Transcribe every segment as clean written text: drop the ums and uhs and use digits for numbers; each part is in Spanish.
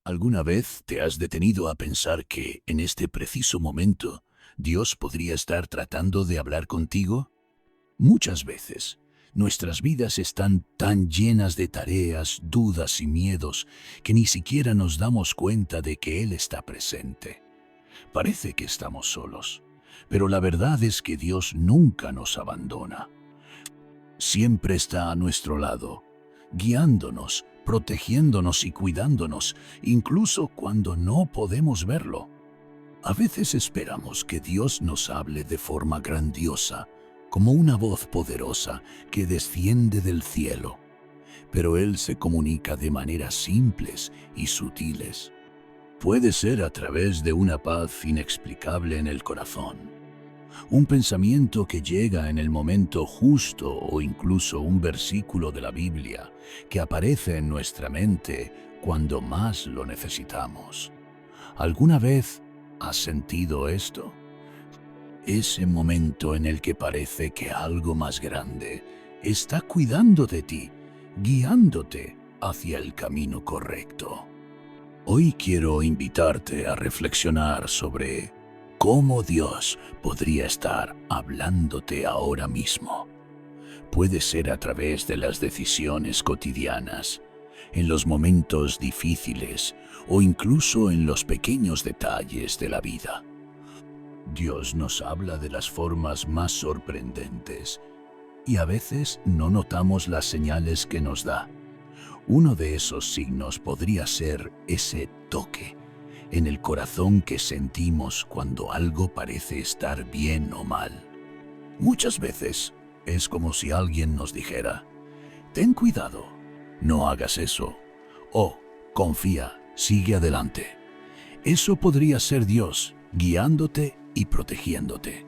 ¿Alguna vez te has detenido a pensar que, en este preciso momento, Dios podría estar tratando de hablar contigo? Muchas veces, nuestras vidas están tan llenas de tareas, dudas y miedos que ni siquiera nos damos cuenta de que Él está presente. Parece que estamos solos, pero la verdad es que Dios nunca nos abandona. Siempre está a nuestro lado, guiándonos, protegiéndonos y cuidándonos, incluso cuando no podemos verlo. A veces esperamos que Dios nos hable de forma grandiosa, como una voz poderosa que desciende del cielo, pero Él se comunica de maneras simples y sutiles. Puede ser a través de una paz inexplicable en el corazón, un pensamiento que llega en el momento justo o incluso un versículo de la Biblia que aparece en nuestra mente cuando más lo necesitamos. ¿Alguna vez has sentido esto? Ese momento en el que parece que algo más grande está cuidando de ti, guiándote hacia el camino correcto. Hoy quiero invitarte a reflexionar sobre cómo Dios podría estar hablándote ahora mismo. Puede ser a través de las decisiones cotidianas, en los momentos difíciles o incluso en los pequeños detalles de la vida. Dios nos habla de las formas más sorprendentes y a veces no notamos las señales que nos da. Uno de esos signos podría ser ese toque en el corazón que sentimos cuando algo parece estar bien o mal. Muchas veces es como si alguien nos dijera: ten cuidado, no hagas eso, o confía, sigue adelante. Eso podría ser Dios guiándote y protegiéndote.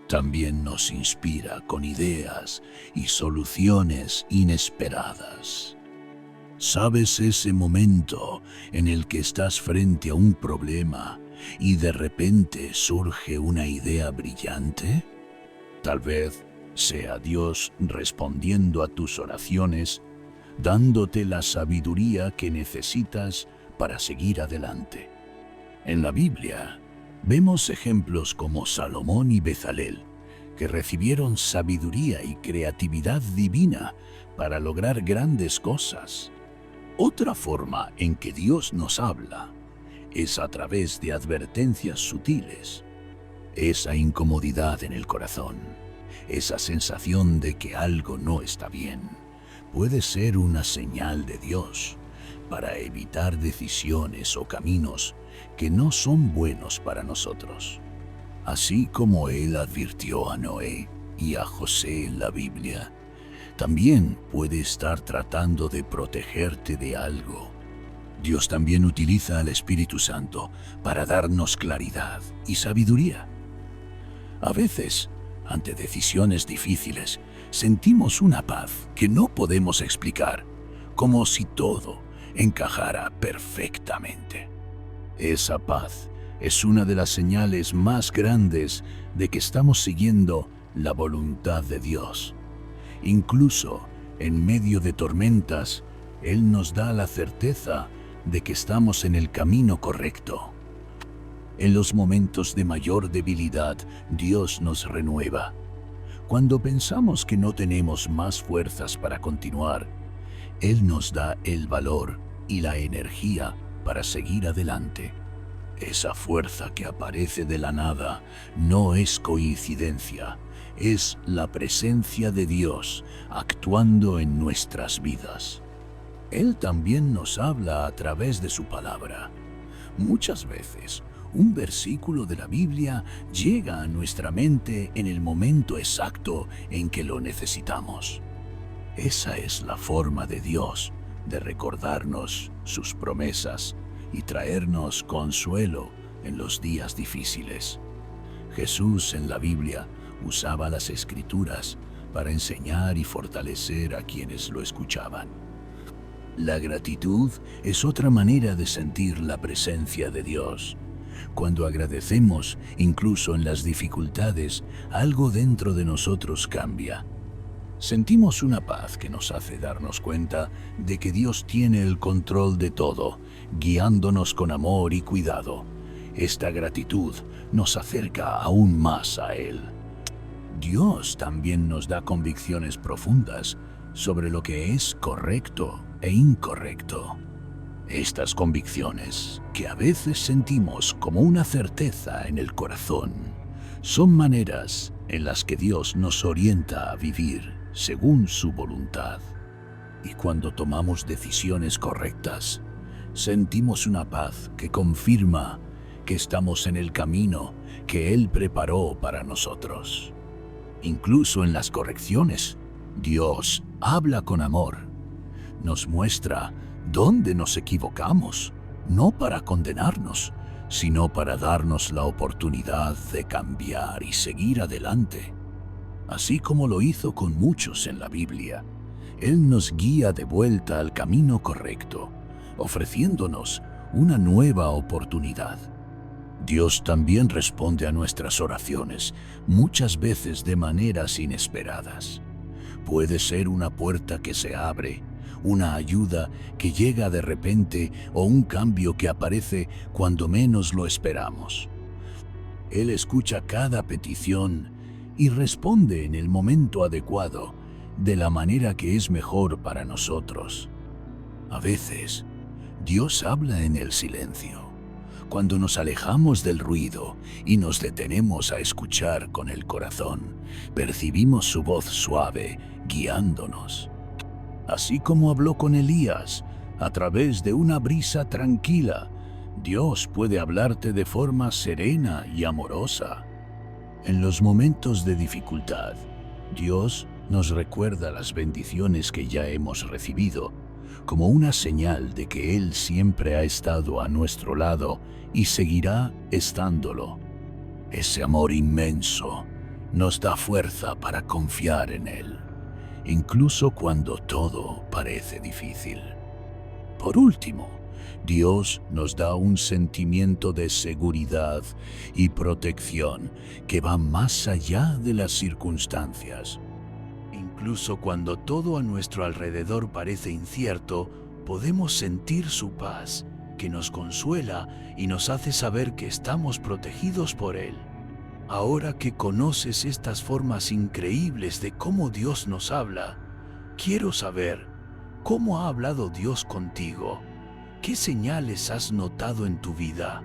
También nos inspira con ideas y soluciones inesperadas. ¿Sabes ese momento en el que estás frente a un problema y de repente surge una idea brillante? Tal vez sea Dios respondiendo a tus oraciones, dándote la sabiduría que necesitas para seguir adelante. En la Biblia vemos ejemplos como Salomón y Bezalel, que recibieron sabiduría y creatividad divina para lograr grandes cosas. Otra forma en que Dios nos habla es a través de advertencias sutiles. Esa incomodidad en el corazón, esa sensación de que algo no está bien, puede ser una señal de Dios para evitar decisiones o caminos que no son buenos para nosotros. Así como Él advirtió a Noé y a José en la Biblia, también puede estar tratando de protegerte de algo. Dios también utiliza al Espíritu Santo para darnos claridad y sabiduría. A veces, ante decisiones difíciles, sentimos una paz que no podemos explicar, como si todo encajara perfectamente. Esa paz es una de las señales más grandes de que estamos siguiendo la voluntad de Dios. Incluso en medio de tormentas, Él nos da la certeza de que estamos en el camino correcto. En los momentos de mayor debilidad, Dios nos renueva. Cuando pensamos que no tenemos más fuerzas para continuar, Él nos da el valor y la energía para seguir adelante. Esa fuerza que aparece de la nada no es coincidencia, es la presencia de Dios actuando en nuestras vidas. Él también nos habla a través de su palabra. Muchas veces, un versículo de la Biblia llega a nuestra mente en el momento exacto en que lo necesitamos. Esa es la forma de Dios de recordarnos sus promesas y traernos consuelo en los días difíciles. Jesús en la Biblia usaba las Escrituras para enseñar y fortalecer a quienes lo escuchaban. La gratitud es otra manera de sentir la presencia de Dios. Cuando agradecemos, incluso en las dificultades, algo dentro de nosotros cambia. Sentimos una paz que nos hace darnos cuenta de que Dios tiene el control de todo guiándonos con amor y cuidado. Esta gratitud nos acerca aún más a Él. Dios también nos da convicciones profundas sobre lo que es correcto e incorrecto. Estas convicciones, que a veces sentimos como una certeza en el corazón, son maneras en las que Dios nos orienta a vivir según su voluntad. Y cuando tomamos decisiones correctas, sentimos una paz que confirma que estamos en el camino que Él preparó para nosotros. Incluso en las correcciones, Dios habla con amor. Nos muestra dónde nos equivocamos, no para condenarnos, sino para darnos la oportunidad de cambiar y seguir adelante. Así como lo hizo con muchos en la Biblia, Él nos guía de vuelta al camino correcto, ofreciéndonos una nueva oportunidad. Dios también responde a nuestras oraciones, muchas veces de maneras inesperadas. Puede ser una puerta que se abre, una ayuda que llega de repente o un cambio que aparece cuando menos lo esperamos. Él escucha cada petición y responde en el momento adecuado, de la manera que es mejor para nosotros. A veces, Dios habla en el silencio, cuando nos alejamos del ruido y nos detenemos a escuchar con el corazón. Percibimos su voz suave, guiándonos. Así como habló con Elías, a través de una brisa tranquila, Dios puede hablarte de forma serena y amorosa. En los momentos de dificultad, Dios nos recuerda las bendiciones que ya hemos recibido, como una señal de que Él siempre ha estado a nuestro lado y seguirá estándolo. Ese amor inmenso nos da fuerza para confiar en Él, incluso cuando todo parece difícil. Por último, Dios nos da un sentimiento de seguridad y protección que va más allá de las circunstancias. Incluso cuando todo a nuestro alrededor parece incierto, podemos sentir su paz, que nos consuela y nos hace saber que estamos protegidos por Él. Ahora que conoces estas formas increíbles de cómo Dios nos habla, quiero saber cómo ha hablado Dios contigo. ¿Qué señales has notado en tu vida?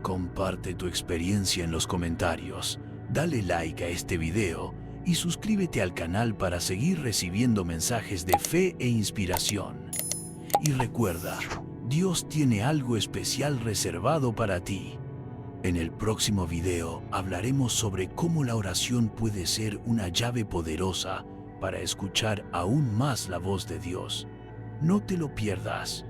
Comparte tu experiencia en los comentarios, dale like a este video y suscríbete al canal para seguir recibiendo mensajes de fe e inspiración. Y recuerda, Dios tiene algo especial reservado para ti. En el próximo video hablaremos sobre cómo la oración puede ser una llave poderosa para escuchar aún más la voz de Dios. No te lo pierdas.